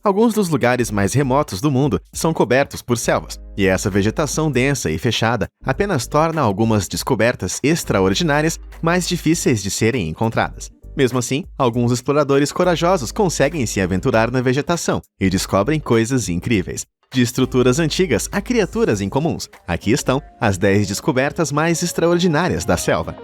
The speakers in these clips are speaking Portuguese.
Alguns dos lugares mais remotos do mundo são cobertos por selvas, e essa vegetação densa e fechada apenas torna algumas descobertas extraordinárias mais difíceis de serem encontradas. Mesmo assim, alguns exploradores corajosos conseguem se aventurar na vegetação e descobrem coisas incríveis. De estruturas antigas a criaturas incomuns, aqui estão as 10 descobertas mais extraordinárias da selva.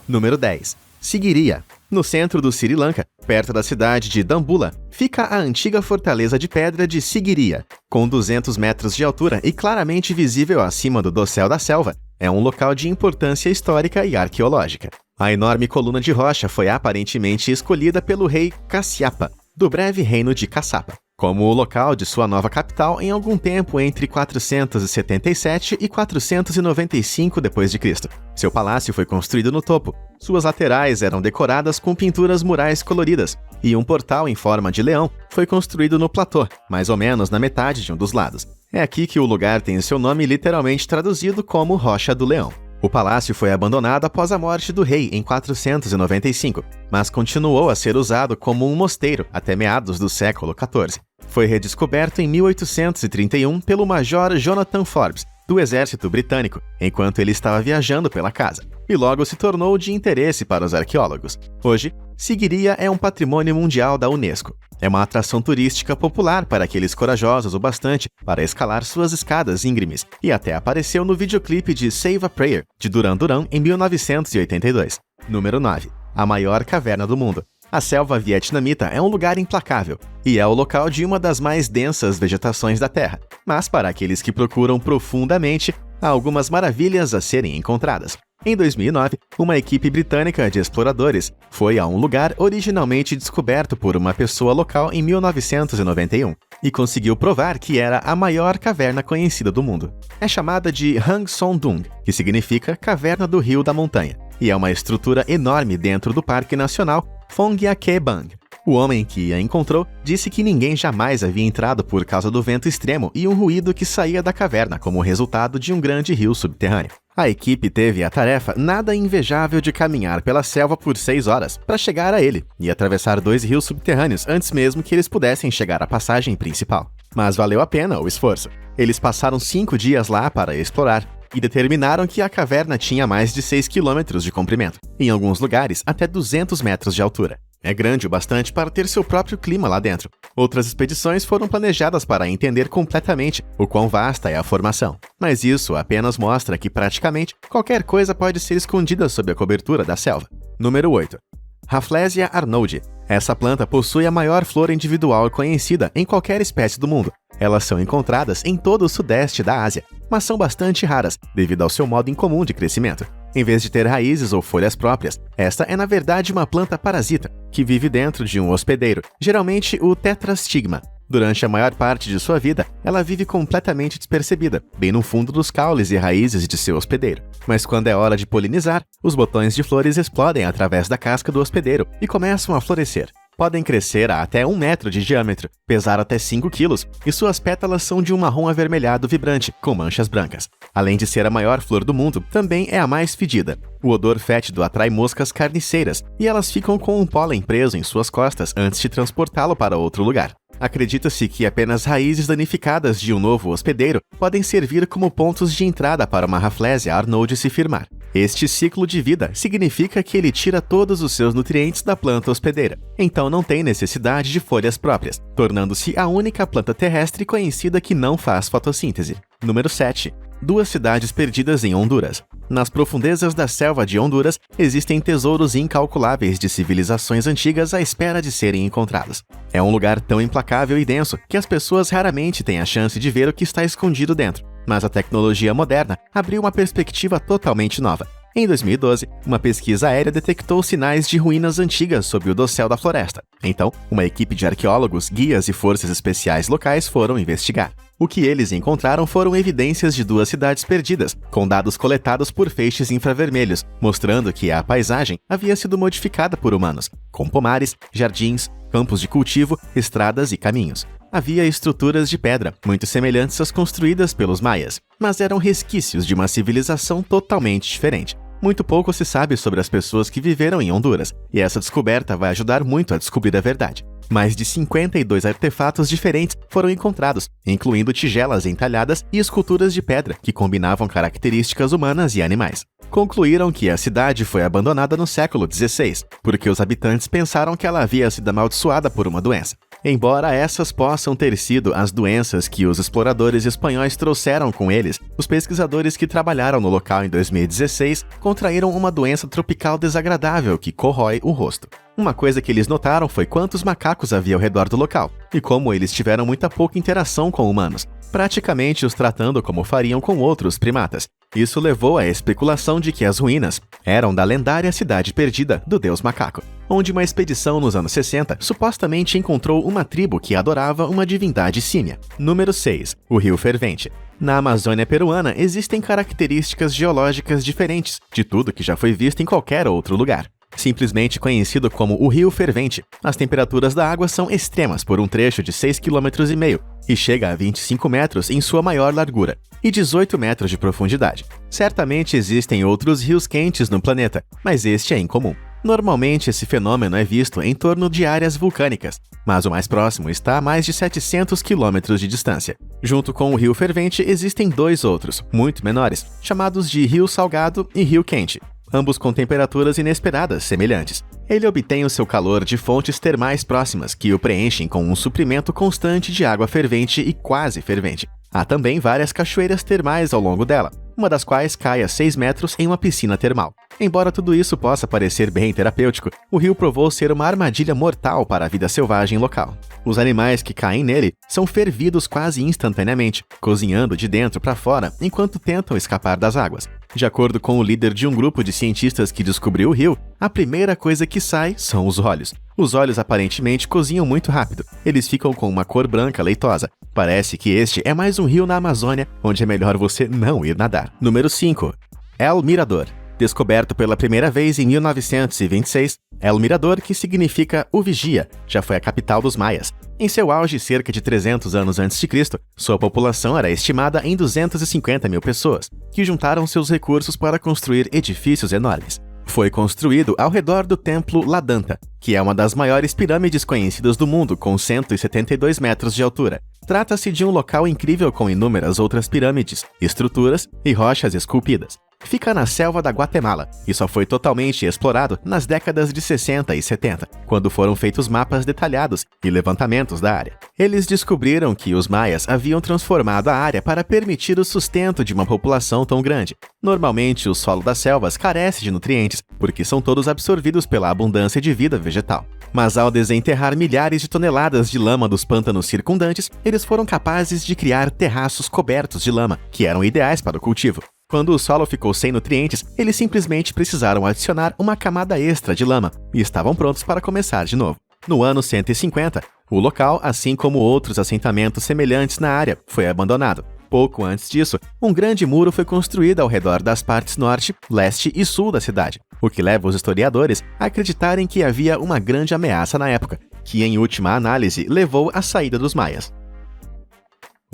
Número 10. Sigiriya. No centro do Sri Lanka, perto da cidade de Dambulla, fica a antiga fortaleza de pedra de Sigiriya. Com 200 metros de altura e claramente visível acima do dossel da selva, é um local de importância histórica e arqueológica. A enorme coluna de rocha foi aparentemente escolhida pelo rei Kasyapa, do breve reino de Kassapa, como o local de sua nova capital em algum tempo entre 477 e 495 d.C. Seu palácio foi construído no topo. Suas laterais eram decoradas com pinturas murais coloridas, e um portal em forma de leão foi construído no platô, mais ou menos na metade de um dos lados. É aqui que o lugar tem seu nome literalmente traduzido como Rocha do Leão. O palácio foi abandonado após a morte do rei em 495, mas continuou a ser usado como um mosteiro até meados do século XIV. Foi redescoberto em 1831 pelo Major Jonathan Forbes, do exército britânico, enquanto ele estava viajando pela casa, e logo se tornou de interesse para os arqueólogos. Hoje, Sigiriya é um patrimônio mundial da Unesco. É uma atração turística popular para aqueles corajosos o bastante para escalar suas escadas íngremes, e até apareceu no videoclipe de Save a Prayer, de Duran Duran, em 1982. Número 9. A maior caverna do mundo. A selva vietnamita é um lugar implacável, e é o local de uma das mais densas vegetações da Terra. Mas para aqueles que procuram profundamente, há algumas maravilhas a serem encontradas. Em 2009, uma equipe britânica de exploradores foi a um lugar originalmente descoberto por uma pessoa local em 1991 e conseguiu provar que era a maior caverna conhecida do mundo. É chamada de Hang Son Doong, que significa Caverna do Rio da Montanha, e é uma estrutura enorme dentro do Parque Nacional Phongya-Ke Bang. O homem que a encontrou disse que ninguém jamais havia entrado por causa do vento extremo e um ruído que saía da caverna como resultado de um grande rio subterrâneo. A equipe teve a tarefa nada invejável de caminhar pela selva por 6 horas para chegar a ele e atravessar 2 rios subterrâneos antes mesmo que eles pudessem chegar à passagem principal. Mas valeu a pena o esforço. Eles passaram 5 dias lá para explorar e determinaram que a caverna tinha mais de 6 quilômetros de comprimento, em alguns lugares até 200 metros de altura. É grande o bastante para ter seu próprio clima lá dentro. Outras expedições foram planejadas para entender completamente o quão vasta é a formação. Mas isso apenas mostra que praticamente qualquer coisa pode ser escondida sob a cobertura da selva. Número 8. Rafflesia arnoldii. Essa planta possui a maior flor individual conhecida em qualquer espécie do mundo. Elas são encontradas em todo o sudeste da Ásia, mas são bastante raras devido ao seu modo incomum de crescimento. Em vez de ter raízes ou folhas próprias, esta é na verdade uma planta parasita, que vive dentro de um hospedeiro, geralmente o Tetrastigma. Durante a maior parte de sua vida, ela vive completamente despercebida, bem no fundo dos caules e raízes de seu hospedeiro. Mas quando é hora de polinizar, os botões de flores explodem através da casca do hospedeiro e começam a florescer. Podem crescer a até 1 metro de diâmetro, pesar até 5 quilos, e suas pétalas são de um marrom avermelhado vibrante, com manchas brancas. Além de ser a maior flor do mundo, também é a mais fedida. O odor fétido atrai moscas carniceiras, e elas ficam com um pólen preso em suas costas antes de transportá-lo para outro lugar. Acredita-se que apenas raízes danificadas de um novo hospedeiro podem servir como pontos de entrada para uma Rafflesia arnoldii se firmar. Este ciclo de vida significa que ele tira todos os seus nutrientes da planta hospedeira, então não tem necessidade de folhas próprias, tornando-se a única planta terrestre conhecida que não faz fotossíntese. Número 7. 2 cidades perdidas em Honduras. Nas profundezas da selva de Honduras, existem tesouros incalculáveis de civilizações antigas à espera de serem encontrados. É um lugar tão implacável e denso que as pessoas raramente têm a chance de ver o que está escondido dentro. Mas a tecnologia moderna abriu uma perspectiva totalmente nova. Em 2012, uma pesquisa aérea detectou sinais de ruínas antigas sob o dossel da floresta. Então, uma equipe de arqueólogos, guias e forças especiais locais foram investigar. O que eles encontraram foram evidências de 2 cidades perdidas, com dados coletados por feixes infravermelhos, mostrando que a paisagem havia sido modificada por humanos, com pomares, jardins, campos de cultivo, estradas e caminhos. Havia estruturas de pedra, muito semelhantes às construídas pelos maias, mas eram resquícios de uma civilização totalmente diferente. Muito pouco se sabe sobre as pessoas que viveram em Honduras, e essa descoberta vai ajudar muito a descobrir a verdade. Mais de 52 artefatos diferentes foram encontrados, incluindo tigelas entalhadas e esculturas de pedra que combinavam características humanas e animais. Concluíram que a cidade foi abandonada no século XVI, porque os habitantes pensaram que ela havia sido amaldiçoada por uma doença. Embora essas possam ter sido as doenças que os exploradores espanhóis trouxeram com eles, os pesquisadores que trabalharam no local em 2016 contraíram uma doença tropical desagradável que corrói o rosto. Uma coisa que eles notaram foi quantos macacos havia ao redor do local, e como eles tiveram muita pouca interação com humanos, praticamente os tratando como fariam com outros primatas. Isso levou à especulação de que as ruínas eram da lendária cidade perdida do deus macaco, onde uma expedição nos anos 60 supostamente encontrou uma tribo que adorava uma divindade símia. Número 6. O Rio Fervente. Na Amazônia peruana existem características geológicas diferentes de tudo que já foi visto em qualquer outro lugar. Simplesmente conhecido como o Rio Fervente, as temperaturas da água são extremas por um trecho de 6,5 km e chega a 25 metros em sua maior largura e 18 metros de profundidade. Certamente existem outros rios quentes no planeta, mas este é incomum. Normalmente esse fenômeno é visto em torno de áreas vulcânicas, mas o mais próximo está a mais de 700 km de distância. Junto com o Rio Fervente existem dois outros, muito menores, chamados de Rio Salgado e Rio Quente, ambos com temperaturas inesperadas semelhantes. Ele obtém o seu calor de fontes termais próximas, que o preenchem com um suprimento constante de água fervente e quase fervente. Há também várias cachoeiras termais ao longo dela, uma das quais cai a 6 metros em uma piscina termal. Embora tudo isso possa parecer bem terapêutico, o rio provou ser uma armadilha mortal para a vida selvagem local. Os animais que caem nele são fervidos quase instantaneamente, cozinhando de dentro para fora enquanto tentam escapar das águas. De acordo com o líder de um grupo de cientistas que descobriu o rio, a primeira coisa que sai são os olhos. Os olhos aparentemente cozinham muito rápido. Eles ficam com uma cor branca leitosa. Parece que este é mais um rio na Amazônia, onde é melhor você não ir nadar. Número 5. El Mirador. Descoberto pela primeira vez em 1926, El Mirador, que significa o Vigia, já foi a capital dos maias. Em seu auge, cerca de 300 anos antes de Cristo, sua população era estimada em 250 mil pessoas, que juntaram seus recursos para construir edifícios enormes. Foi construído ao redor do Templo Ladanta, que é uma das maiores pirâmides conhecidas do mundo, com 172 metros de altura. Trata-se de um local incrível com inúmeras outras pirâmides, estruturas e rochas esculpidas. Fica na selva da Guatemala e só foi totalmente explorado nas décadas de 60 e 70, quando foram feitos mapas detalhados e levantamentos da área. Eles descobriram que os maias haviam transformado a área para permitir o sustento de uma população tão grande. Normalmente, o solo das selvas carece de nutrientes, porque são todos absorvidos pela abundância de vida vegetal. Mas ao desenterrar milhares de toneladas de lama dos pântanos circundantes, eles foram capazes de criar terraços cobertos de lama, que eram ideais para o cultivo. Quando o solo ficou sem nutrientes, eles simplesmente precisaram adicionar uma camada extra de lama e estavam prontos para começar de novo. No ano 150, o local, assim como outros assentamentos semelhantes na área, foi abandonado. Pouco antes disso, um grande muro foi construído ao redor das partes norte, leste e sul da cidade, o que leva os historiadores a acreditarem que havia uma grande ameaça na época, que em última análise levou à saída dos maias.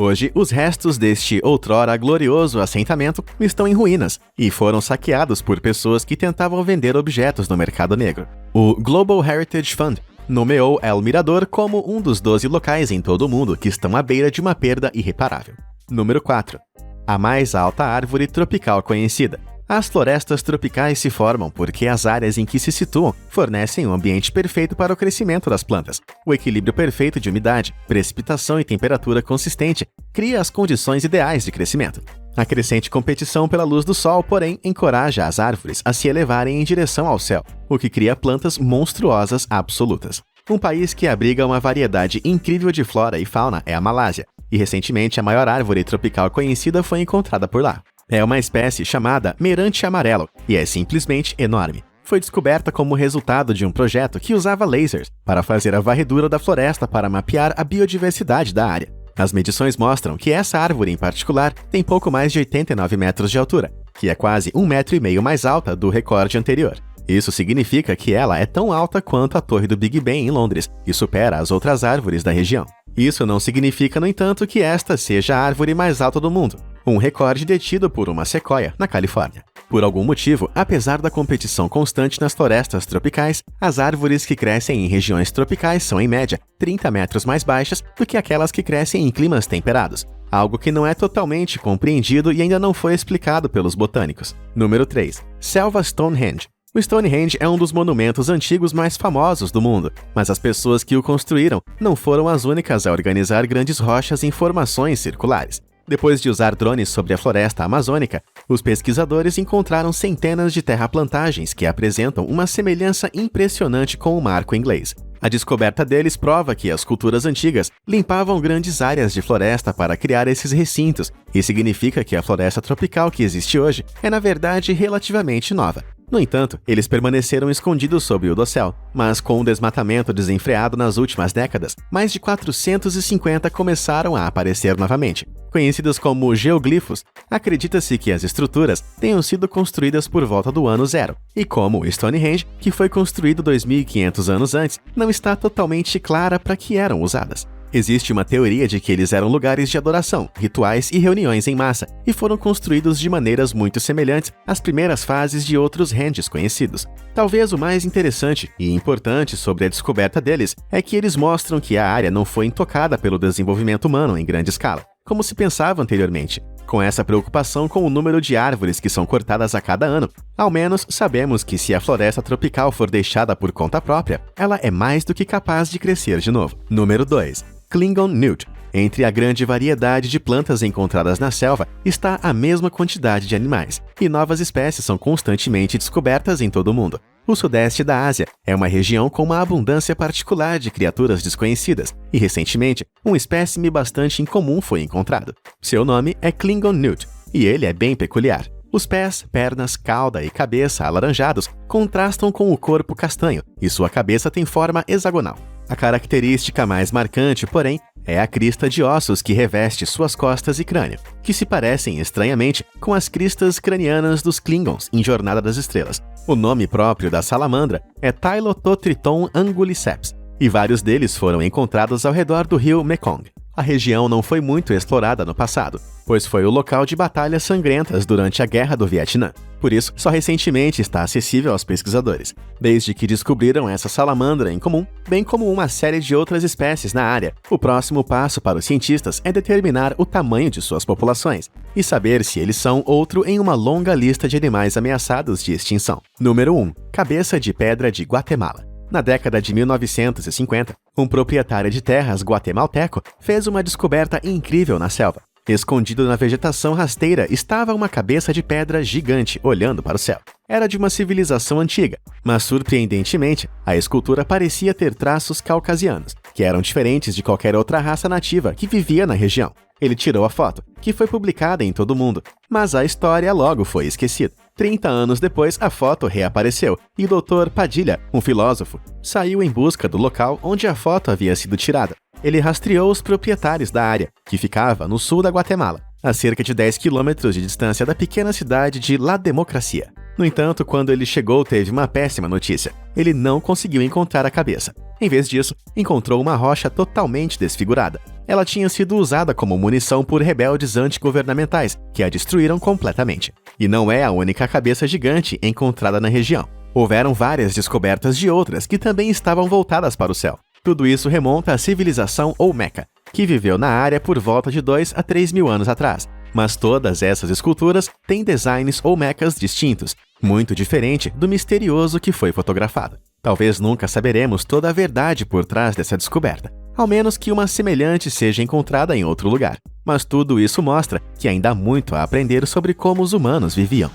Hoje, os restos deste outrora glorioso assentamento estão em ruínas e foram saqueados por pessoas que tentavam vender objetos no mercado negro. O Global Heritage Fund nomeou El Mirador como um dos 12 locais em todo o mundo que estão à beira de uma perda irreparável. Número 4. A mais alta árvore tropical conhecida. As florestas tropicais se formam porque as áreas em que se situam fornecem um ambiente perfeito para o crescimento das plantas. O equilíbrio perfeito de umidade, precipitação e temperatura consistente cria as condições ideais de crescimento. A crescente competição pela luz do sol, porém, encoraja as árvores a se elevarem em direção ao céu, o que cria plantas monstruosas absolutas. Um país que abriga uma variedade incrível de flora e fauna é a Malásia, e recentemente a maior árvore tropical conhecida foi encontrada por lá. É uma espécie chamada mirante amarelo e é simplesmente enorme. Foi descoberta como resultado de um projeto que usava lasers para fazer a varredura da floresta para mapear a biodiversidade da área. As medições mostram que essa árvore em particular tem pouco mais de 89 metros de altura, que é quase 1,5 metro mais alta do recorde anterior. Isso significa que ela é tão alta quanto a Torre do Big Ben em Londres e supera as outras árvores da região. Isso não significa, no entanto, que esta seja a árvore mais alta do mundo. um recorde detido por uma sequoia, na Califórnia. Por algum motivo, apesar da competição constante nas florestas tropicais, as árvores que crescem em regiões tropicais são, em média, 30 metros mais baixas do que aquelas que crescem em climas temperados, algo que não é totalmente compreendido e ainda não foi explicado pelos botânicos. Número 3. Selva Stonehenge. O Stonehenge é um dos monumentos antigos mais famosos do mundo, mas as pessoas que o construíram não foram as únicas a organizar grandes rochas em formações circulares. Depois de usar drones sobre a floresta amazônica, os pesquisadores encontraram centenas de terraplantagens que apresentam uma semelhança impressionante com o marco inglês. A descoberta deles prova que as culturas antigas limpavam grandes áreas de floresta para criar esses recintos, e significa que a floresta tropical que existe hoje é, na verdade, relativamente nova. No entanto, eles permaneceram escondidos sob o dossel, mas com o desmatamento desenfreado nas últimas décadas, mais de 450 começaram a aparecer novamente. Conhecidos como geoglifos, acredita-se que as estruturas tenham sido construídas por volta do ano zero, e como o Stonehenge, que foi construído 2.500 anos antes, não está totalmente clara para que eram usadas. Existe uma teoria de que eles eram lugares de adoração, rituais e reuniões em massa, e foram construídos de maneiras muito semelhantes às primeiras fases de outros henges conhecidos. Talvez o mais interessante e importante sobre a descoberta deles é que eles mostram que a área não foi intocada pelo desenvolvimento humano em grande escala, como se pensava anteriormente. Com essa preocupação com o número de árvores que são cortadas a cada ano, ao menos sabemos que se a floresta tropical for deixada por conta própria, ela é mais do que capaz de crescer de novo. Número 2. Klingon Newt. Entre a grande variedade de plantas encontradas na selva está a mesma quantidade de animais, e novas espécies são constantemente descobertas em todo o mundo. O sudeste da Ásia é uma região com uma abundância particular de criaturas desconhecidas, e recentemente, um espécime bastante incomum foi encontrado. Seu nome é Klingon Newt, e ele é bem peculiar. Os pés, pernas, cauda e cabeça alaranjados contrastam com o corpo castanho, e sua cabeça tem forma hexagonal. A característica mais marcante, porém, é a crista de ossos que reveste suas costas e crânio, que se parecem estranhamente com as cristas cranianas dos Klingons em Jornada das Estrelas. O nome próprio da salamandra é Tylototriton anguliceps, e vários deles foram encontrados ao redor do rio Mekong. A região não foi muito explorada no passado, pois foi o local de batalhas sangrentas durante a Guerra do Vietnã. Por isso, só recentemente está acessível aos pesquisadores, desde que descobriram essa salamandra em comum, bem como uma série de outras espécies na área. O próximo passo para os cientistas é determinar o tamanho de suas populações e saber se eles são outro em uma longa lista de animais ameaçados de extinção. Número 1. Cabeça de pedra de Guatemala. Na década de 1950, um proprietário de terras guatemalteco fez uma descoberta incrível na selva. Escondido na vegetação rasteira estava uma cabeça de pedra gigante olhando para o céu. Era de uma civilização antiga, mas surpreendentemente, a escultura parecia ter traços caucasianos, que eram diferentes de qualquer outra raça nativa que vivia na região. Ele tirou a foto, que foi publicada em todo o mundo, mas a história logo foi esquecida. 30 anos depois, a foto reapareceu e o Dr. Padilha, um filósofo, saiu em busca do local onde a foto havia sido tirada. Ele rastreou os proprietários da área, que ficava no sul da Guatemala, a cerca de 10 quilômetros de distância da pequena cidade de La Democracia. No entanto, quando ele chegou, teve uma péssima notícia. Ele não conseguiu encontrar a cabeça. Em vez disso, encontrou uma rocha totalmente desfigurada. Ela tinha sido usada como munição por rebeldes antigovernamentais, que a destruíram completamente. E não é a única cabeça gigante encontrada na região. Houveram várias descobertas de outras que também estavam voltadas para o céu. Tudo isso remonta à civilização Olmeca, que viveu na área por volta de 2 a 3 mil anos atrás. Mas todas essas esculturas têm designs Olmecas distintos, muito diferente do misterioso que foi fotografado. Talvez nunca saberemos toda a verdade por trás dessa descoberta, ao menos que uma semelhante seja encontrada em outro lugar. Mas tudo isso mostra que ainda há muito a aprender sobre como os humanos viviam.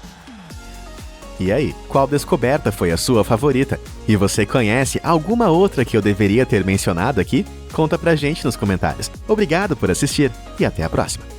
E aí, qual descoberta foi a sua favorita? E você conhece alguma outra que eu deveria ter mencionado aqui? Conta pra gente nos comentários. Obrigado por assistir e até a próxima!